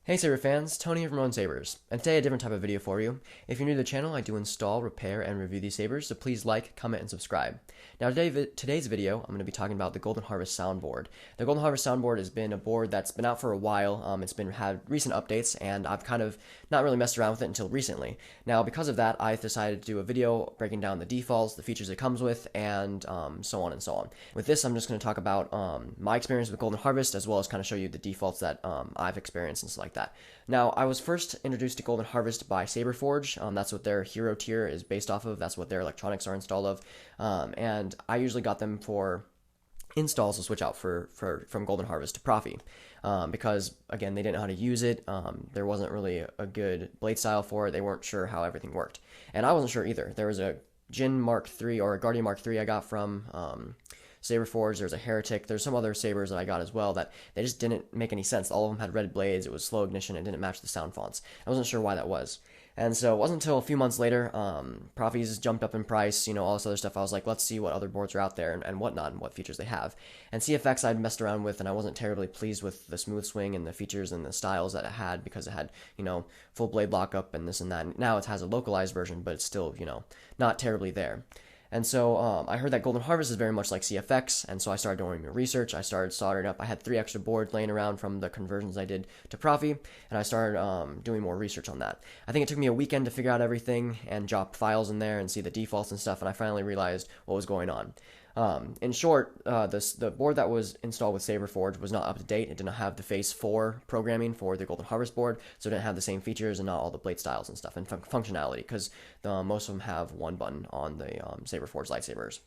Hey Saber fans, Tony here from Lone Sabers, and today a different type of video for you. If you're new to the channel, I do install, repair, and review these sabers, so please like, comment, and subscribe. Now today's video, I'm going to be talking about the Golden Harvest soundboard. The Golden Harvest soundboard has been a board that's been out for a while. It's been had recent updates, and I've kind of not really messed around with it until recently. Now because of that, I decided to do a video breaking down the defaults, the features it comes with, and so on and so on. With this, I'm just going to talk about my experience with Golden Harvest, as well as kind of show you the defaults that I've experienced and stuff like that. Now, I was first introduced to Golden Harvest by Saberforge. That's what their hero tier is based off of. That's what their electronics are installed of. And I usually got them for installs to switch out from Golden Harvest to Profi. Because, again, they didn't know how to use it. There wasn't really a good blade style for it. They weren't sure how everything worked. And I wasn't sure either. There was a Jin Mark III or a Guardian Mark III I got from Saberforge. There's a Heretic. There's some other sabers that I got as well that they just didn't make any sense. All of them had red blades. It was slow ignition. It didn't match the sound fonts. I wasn't sure why that was. And so it wasn't until a few months later, Profi's jumped up in price, all this other stuff. I was like, let's see what other boards are out there and whatnot and what features they have. And CFX I'd messed around with, and I wasn't terribly pleased with the smooth swing and the features and the styles that it had, because it had, full blade lockup and this and that. And now it has a localized version, but it's still, not terribly there. And so I heard that Golden Harvest is very much like CFX, and so I started doing my research. I started soldering up. I had 3 extra boards laying around from the conversions I did to Profi, and I started doing more research on that. I think it took me a weekend to figure out everything and drop files in there and see the defaults and stuff, and I finally realized what was going on. In short, the board that was installed with Saberforge was not up to date. It did not have the Phase 4 programming for the Golden Harvest board, so it didn't have the same features and not all the blade styles and stuff and functionality, because most of them have one button on the Saberforge lightsabers.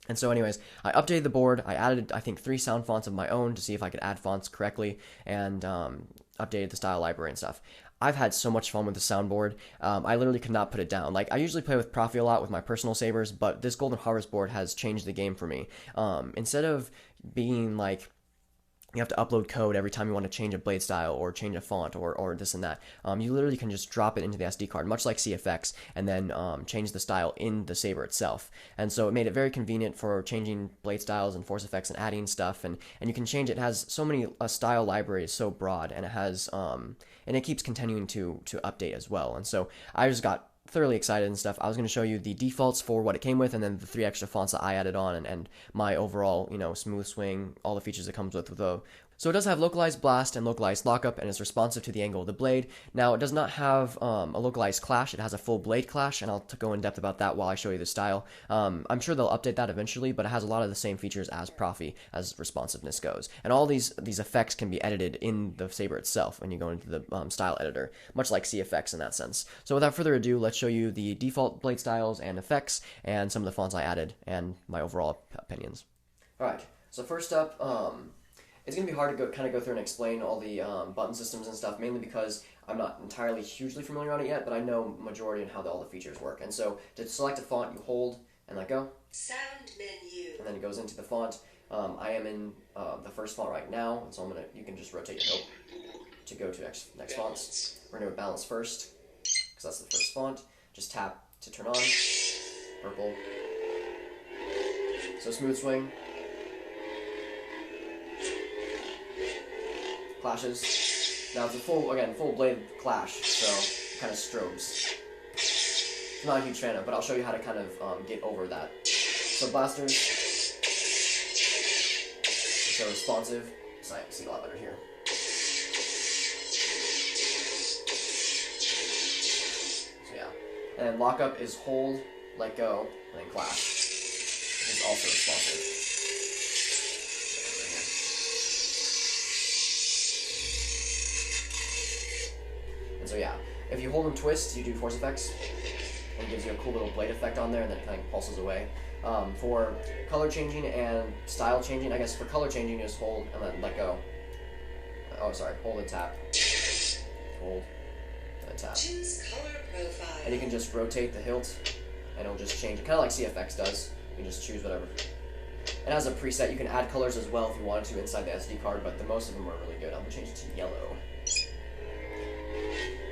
And so anyways, I updated the board. I added, I think, 3 sound fonts of my own to see if I could add fonts correctly, and updated the style library and stuff. I've had so much fun with the soundboard. I literally could not put it down. Like, I usually play with Profi a lot with my personal sabers, but this Golden Harvest board has changed the game for me. Instead of being like, you have to upload code every time you want to change a blade style or change a font or this and that. You literally can just drop it into the SD card, much like CFX, and then change the style in the saber itself. And so it made it very convenient for changing blade styles and force effects and adding stuff. And you can change it. It has so many, style library is so broad, and it has, and it keeps continuing to update as well. And so I just got thoroughly excited and stuff. I was going to show you the defaults for what it came with, and then the 3 extra fonts that I added on, and my overall, smooth swing, all the features it comes with though. So it does have localized blast and localized lockup, and is responsive to the angle of the blade. Now, it does not have a localized clash. It has a full blade clash, and I'll go in depth about that while I show you the style. I'm sure they'll update that eventually, but it has a lot of the same features as Profi as responsiveness goes. And all these effects can be edited in the saber itself when you go into the style editor, much like CFX in that sense. So without further ado, let's show you the default blade styles and effects, and some of the fonts I added, and my overall opinions. Alright, so first up, it's going to be hard to go through and explain all the button systems and stuff, mainly because I'm not entirely hugely familiar on it yet, but I know majority and how all the features work. And so to select a font, you hold and let go. Sound menu. And then it goes into the font. I am in the first font right now, and so you can just rotate your note to go to next fonts. We're going to balance first, because that's the first font. Just tap to turn on. Purple. So smooth swing. Clashes. Now it's a full blade clash, so it kind of strobes. I'm not a huge fan of, but I'll show you how to kind of get over that. So blasters, so responsive. So I see a lot better here. So yeah, and lockup is hold, let go, and then clash. It's also responsive. So yeah, if you hold and twist, you do force effects, and it gives you a cool little blade effect on there, and then it kind of pulses away. For color changing and style changing, I guess for color changing, you just hold and then let go. Oh, sorry, hold and tap. Hold and tap. Choose color profile. And you can just rotate the hilt, and it'll just change. Kind of like CFX does. You can just choose whatever. It has a preset. You can add colors as well if you wanted to inside the SD card, but most of them are really good. I'm gonna change it to yellow.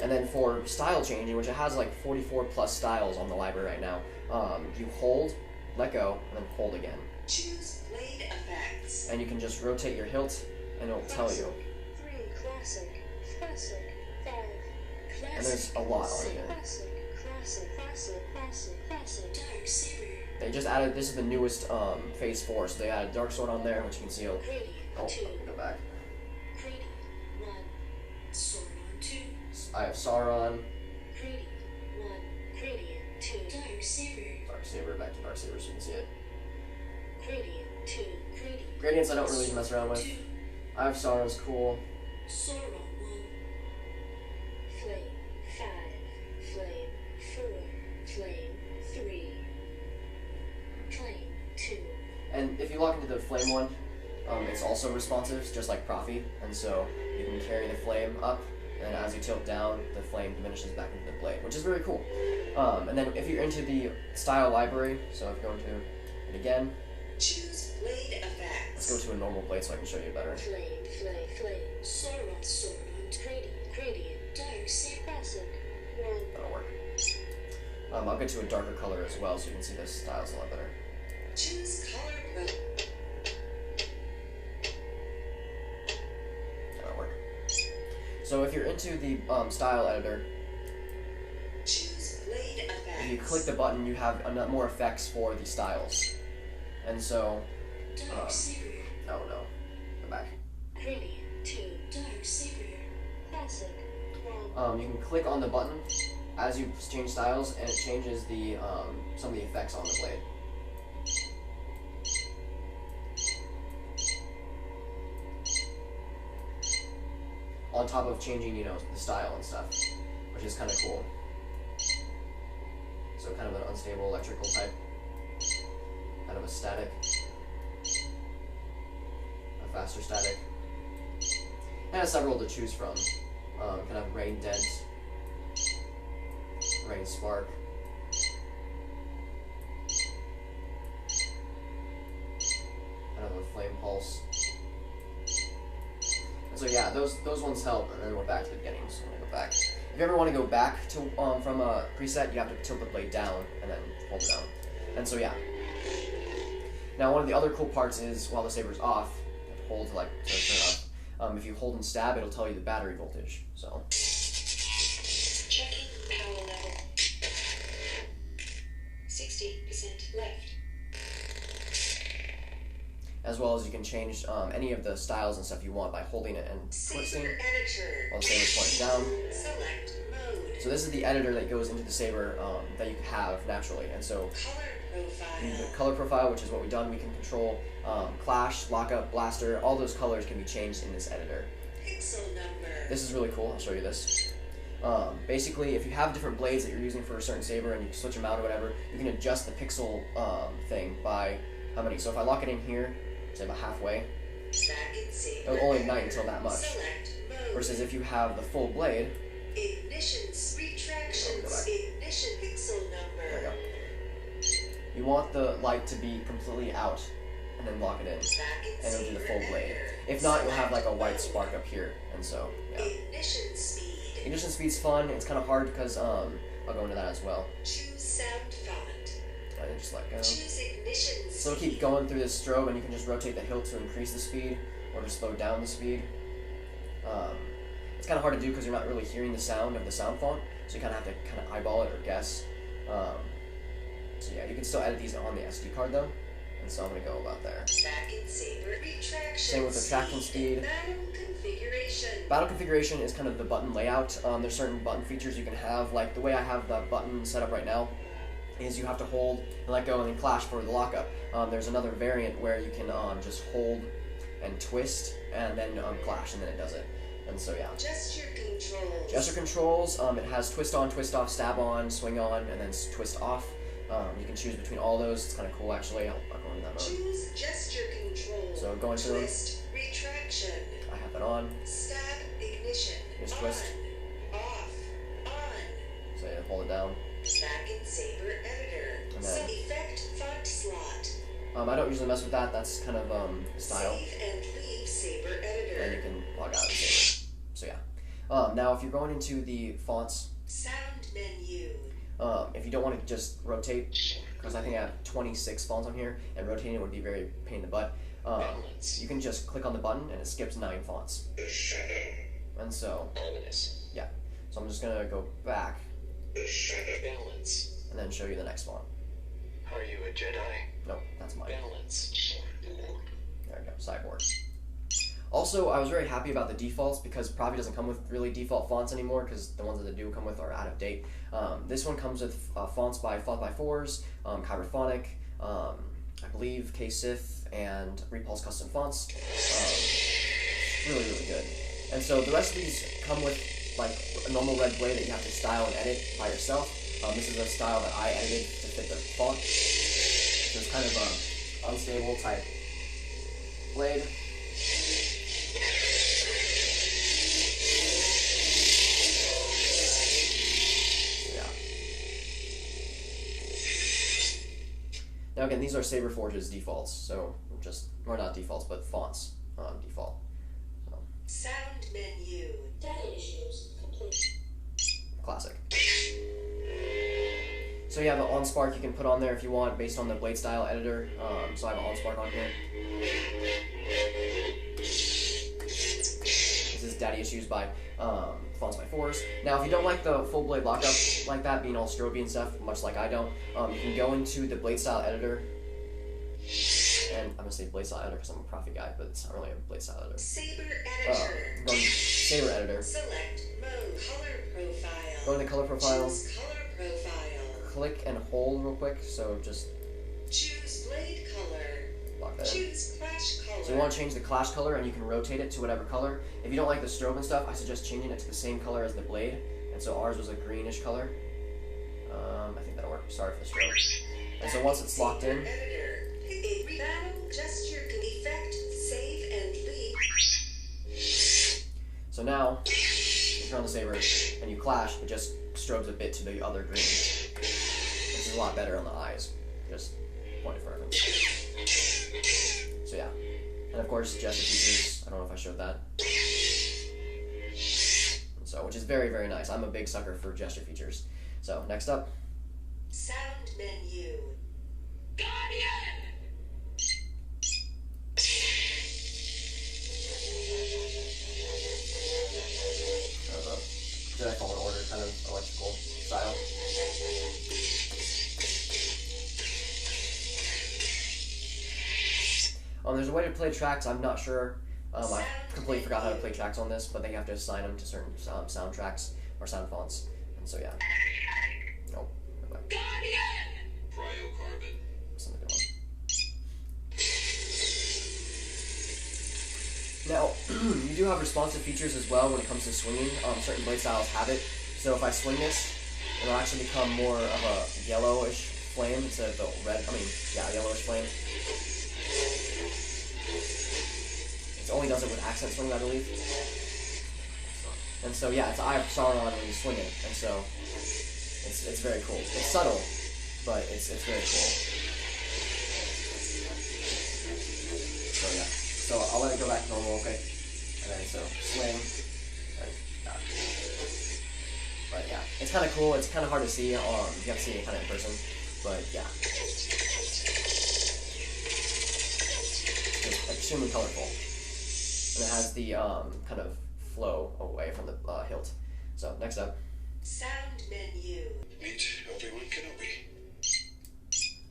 And then for style changing, which it has like 44 plus styles on the library right now, you hold, let go, and then hold again. Choose blade effects. And you can just rotate your hilt, and it'll tell you. 3 classic. Classic. 5. Classic. And there's a lot on here. Classic. Dark Saber. They just added, this is the newest Phase 4, so they added Dark Sword on there, which you can see. Oh, go back. Grady. 1. Sauron 2. I have Sauron. Grady. 1. Gradient 2. Dark Saber. Dark Saber, back to Dark Saber so you can see it. Gradient 2. Gradient. Gradients I don't really mess around with. 2. I have Sauron's cool. Sauron 1. Flame 5. Flame 4. Flame 3. Flame 2. And if you lock into the flame one, it's also responsive, just like Prophy, and so you can carry the flame up, and as you tilt down, the flame diminishes back into the blade, which is very cool. And then if you're into the style library, so if you go into it again, Choose blade effects. let's go to a normal blade so I can show you better. Flame. Sauron. Gradient. Dark Saber. Classic. 1. That'll work. I'll get to a darker color as well so you can see the styles a lot better. Choose color. That'll work. So if you're into the style editor, Choose blade effects. if you click the button, you have more effects for the styles. And so, Dark Saber. oh no, go back. Gradient 2. Dark Saber. Classic. 1. You can click on the button as you change styles, and it changes the some of the effects on the blade. On top of changing, the style and stuff, which is kind of cool. So kind of an unstable electrical type, kind of a static, a faster static. It has several to choose from. Kind of rain dent, rain spark, kind of a flame pulse. And so yeah, those ones help, and then we're back to the beginning, so I'm gonna go back. If you ever want to go back to from a preset, you have to tilt the blade down and then hold it down. And so yeah. Now one of the other cool parts is while the saber's off, you have to hold to turn it off. If you hold and stab, it'll tell you the battery voltage. So Checking power level. 60% left. as well as you can change any of the styles and stuff you want by holding it and twisting Saber editor. while the saber's pointing down. Select mode. So this is the editor that goes into the saber that you have naturally. And so Color in the profile. color profile, which is what we've done, we can control clash, lockup, blaster. All those colors can be changed in this editor. Pixel number. This is really cool. I'll show you this. Basically, if you have different blades that you're using for a certain saber and you switch them out or whatever, you can adjust the pixel thing by how many. So if I lock it in here, say about halfway, Back in saber. it'll only ignite until that much. Select mode. Versus if you have the full blade, Ignitions. Retractions. Go back. Ignition pixel number. there you go. You want the light to be completely out, and then lock it in, Back in and it'll do the saber full blade. editor. If not, you'll have like a Select white mode. spark up here, and so yeah. Ignition speed. Ignition speed's fun. It's kind of hard because I'll go into that as well. Choose sound font. I can just let go. Choose ignition So it'll speed. keep going through this strobe, and you can just rotate the hilt to increase the speed, or just slow down the speed. It's kind of hard to do because you're not really hearing the sound of the sound font, so you kind of have to kind of eyeball it or guess. So yeah, you can still edit these on the SD card though, and so I'm gonna go about there. Back in saber. Retraction. Same with retraction speed. Battle configuration. Battle configuration is kind of the button layout. There's certain button features you can have, like the way I have the button set up right now is you have to hold and let go and then clash for the lockup. There's another variant where you can just hold and twist and then clash, and then it does it. And so yeah. Gesture controls. Gesture controls, it has twist on, twist off, stab on, swing on, and then twist off. You can choose between all those. It's kind of cool actually. I'll go into that mode. Choose gesture controls. So going to them. Twist. Retraction. I have it on. Stab ignition. Here's on. twist. Off. On. So yeah, hold it down. Back in saber editor. And then- Set effect font slot. I don't usually mess with that. That's kind of style. Save and leave saber And editor. you can log out of the saber. So yeah. Now if you're going into the fonts, Sound menu. if you don't want to just rotate, because I think I have 26 fonts on here, and rotating it would be very pain in the butt. You can just click on the button and it skips 9 fonts. The shadow And so, Ominous. yeah. So I'm just gonna go back Balance. and then show you the next font. Are you a Jedi? Nope, that's mine. Balance. There we go, Cyborg. Also, I was very happy about the defaults because Profi doesn't come with really default fonts anymore because the ones that they do come with are out of date. This one comes with fonts by Font by Fours, Kyberphonic, I believe K-Sith, and Repulse Custom Fonts. Really, really good. And so the rest of these come with like a normal red blade that you have to style and edit by yourself. This is a style that I edited to fit the font. So it's kind of a unstable type blade. Now again, these are Saberforge's defaults, so or not defaults, but fonts default. So. Sound menu. Data issues complete. Classic. So you have an OnSpark you can put on there if you want, based on the blade style editor. So I have an OnSpark on here. This is Daddy Issues by Fonts by Fours. Now, if you don't like the full blade lockup like that, being all stroby and stuff, much like I don't, you can go into the blade style editor. And I'm gonna say blade style editor because I'm a Profi guy, but it's not really a blade style editor. Saber editor. Go to Saber editor. Select mode. Color profile. Go to the color profile. Choose color profile. Click and hold real quick. So just Choose blade color. lock that in. Choose clash color. So you want to change the clash color, and you can rotate it to whatever color. If you don't like the strobe and stuff, I suggest changing it to the same color as the blade. And so ours was a greenish color. I think that'll work. Sorry for the strobe. And so once it's locked in, Editor. A battle gesture can effect, save, and leave. so now, if you're on the Saber and you clash, it just strobes a bit to the other green. This is a lot better on the eyes. Just point it for everything. So yeah. And of course, gesture features. I don't know if I showed that. And so, which is very, very nice. I'm a big sucker for gesture features. So next up. Sound menu. Jedi Fallen Order kind of electrical style. There's a way to play tracks. I'm not sure. I completely forgot how to play tracks on this, but they have to assign them to certain soundtracks or sound fonts. And so yeah. Nope. Okay. Cryocarbon. That's not a good one. Now, you do have responsive features as well when it comes to swinging. Certain blade styles have it. So if I swing this, it'll actually become more of a yellowish flame instead of the red. Yellowish flame. It only does it with accent swing, I believe. And so yeah, it's Eye of Sauron when you swing it, and so it's very cool. It's subtle, but it's very cool. So yeah. So I'll let it go back to normal, okay? And then so swing, and but yeah, it's kind of cool. It's kind of hard to see. You have to see it kind of in person, but yeah, it's extremely colorful, and it has the kind of flow away from the hilt. So next up. Sound menu. Meet Obi-Wan Kenobi.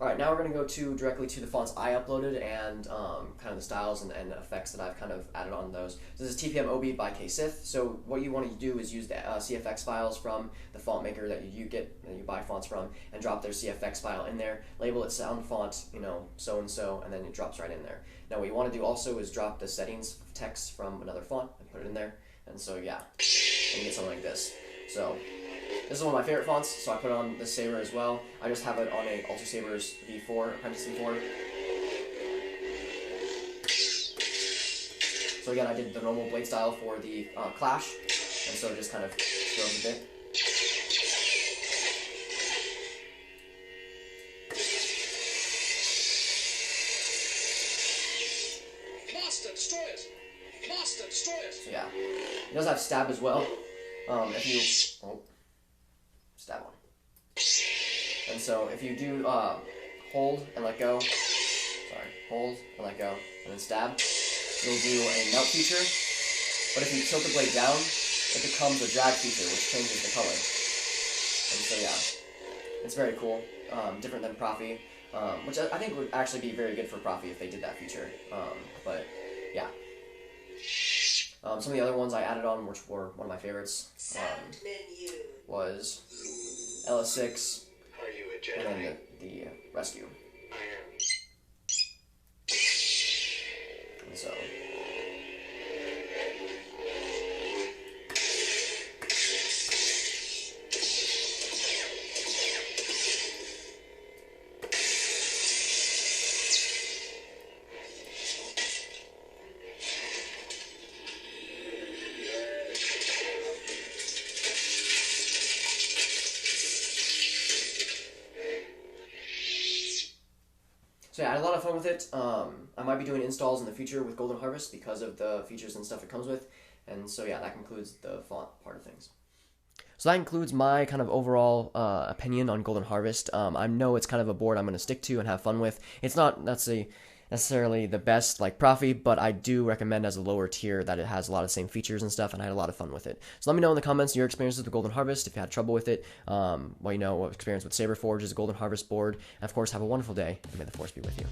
Alright, now we're going to go directly to the fonts I uploaded and kind of the styles and effects that I've kind of added on those. So this is TPM OB by K-Sith. So what you want to do is use the CFX files from the font maker that you buy fonts from, and drop their CFX file in there. Label it sound font, so and so, and then it drops right in there. Now what you want to do also is drop the settings text from another font and put it in there. And so yeah, and you get something like this. So this is one of my favorite fonts, so I put it on the Saber as well. I just have it on a Ultra Sabers V4, Apprentice V4. So again, I did the normal blade style for the Clash, and so it just kind of goes a bit. Master, destroy it! Master, destroy it! So yeah, it does have stab as well. If you stab one, and so if you do hold and let go, hold and let go, and then stab, it'll do a melt feature, But if you tilt the blade down, it becomes a drag feature, which changes the color. And so yeah, it's very cool. Different than Profi, which I think would actually be very good for Profi if they did that feature. But yeah. Some of the other ones I added on, which were one of my favorites, Sound menu. was LS6 Are you a and Jedi? then the Rescue. I am. And so, yeah, I had a lot of fun with it. I might be doing installs in the future with Golden Harvest because of the features and stuff it comes with. And so yeah, that concludes the font part of things. So that includes my kind of overall opinion on Golden Harvest. I know it's kind of a board I'm going to stick to and have fun with. It's not necessarily the best like Profi, but I do recommend as a lower tier that it has a lot of the same features and stuff, and I had a lot of fun with it. So let me know in the comments your experiences with Golden Harvest, if you had trouble with it, what experience with Saberforge is a Golden Harvest board, and of course have a wonderful day, and may the Force be with you.